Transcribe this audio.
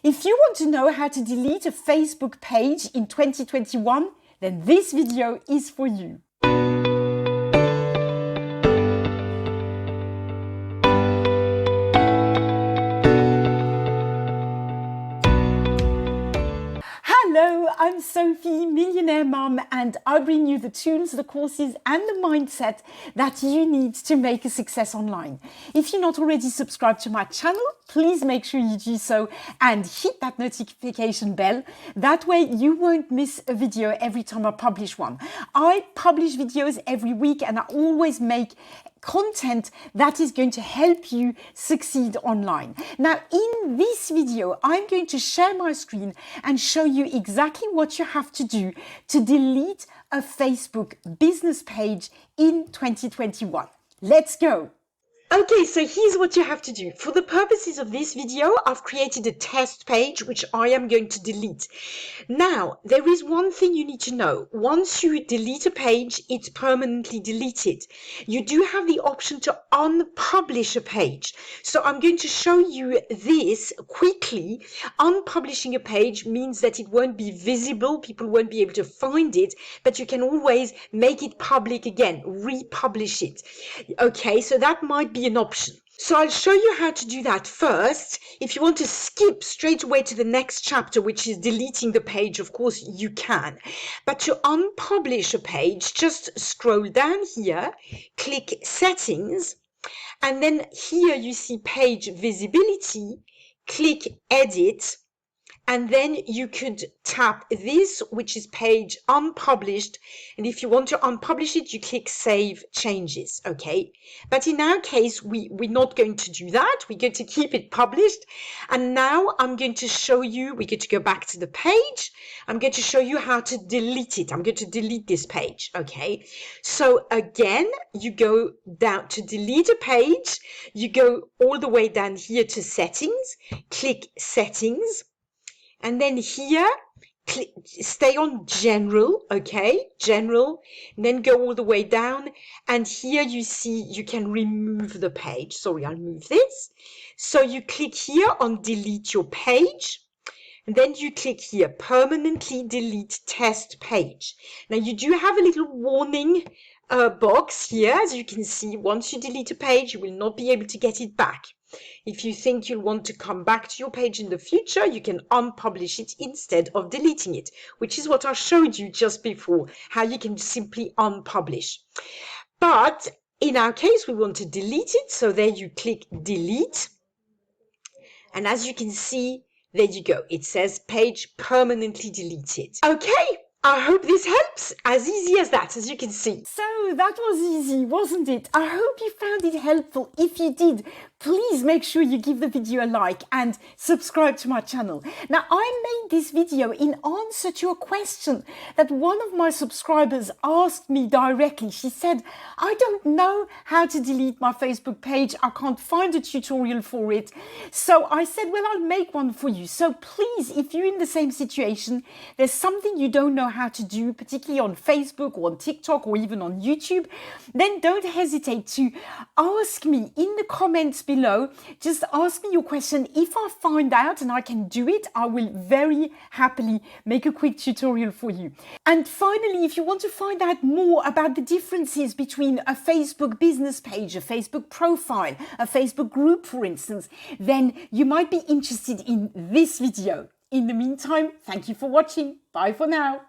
If you want to know how to delete a Facebook page in 2021, then this video is for you. Hello, I'm Sophie, Millionaire Mum, and I bring you the tools, the courses, and the mindset that you need to make a success online. If you're not already subscribed to my channel, please make sure you do so and hit that notification bell. That way you won't miss a video every time I publish one. I publish videos every week and I always make content that is going to help you succeed online. Now, in this video, I'm going to share my screen and show you exactly what you have to do to delete a Facebook business page in 2021. Let's go. Okay, so here's what you have to do. For the purposes of this video, I've created a test page, which I am going to delete. Now, there is one thing you need to know. Once you delete a page, it's permanently deleted. You do have the option to unpublish a page. So I'm going to show you this quickly. Unpublishing a page means that it won't be visible. People won't be able to find it, but you can always make it public again, republish it. Okay, so that might be an option. So I'll show you how to do that first. If you want to skip straight away to the next chapter, which is deleting the page, of course you can. But to unpublish a page, just scroll down here, click settings, and then here you see page visibility, click edit, and then you could tap this, which is page unpublished. And if you want to unpublish it, you click save changes, okay? But in our case, we're not going to do that. We're going to keep it published. And now I'm going to show you, we're going to go back to the page. I'm going to show you how to delete it. I'm going to delete this page, okay? So again, you go down to delete a page. You go all the way down here to settings, click settings. And then here, stay on general, okay, general, and then go all the way down. And here you see you can remove the page. Sorry, I'll move this. So you click here on delete your page. And then you click here, permanently delete test page. Now you do have a little warning box here. As you can see, once you delete a page, you will not be able to get it back. If you think you'll want to come back to your page in the future, you can unpublish it instead of deleting it, which is what I showed you just before, how you can simply unpublish. But in our case, we want to delete it. So there you click delete. And as you can see, there you go. It says page permanently deleted. Okay. I hope this helps. As easy as that, as you can see. So that was easy, wasn't it? I hope you found it helpful. If you did, please make sure you give the video a like and subscribe to my channel. Now, I made this video in answer to a question that one of my subscribers asked me directly. She said, I don't know how to delete my Facebook page. I can't find a tutorial for it. So I said, well, I'll make one for you. So please, if you're in the same situation, there's something you don't know how to do, particularly on Facebook or on TikTok or even on YouTube, then don't hesitate to ask me in the comments below. Just ask me your question. If I find out and I can do it, I will very happily make a quick tutorial for you. And finally, if you want to find out more about the differences between a Facebook business page, a Facebook profile, a Facebook group, for instance, then you might be interested in this video. In the meantime, thank you for watching. Bye for now.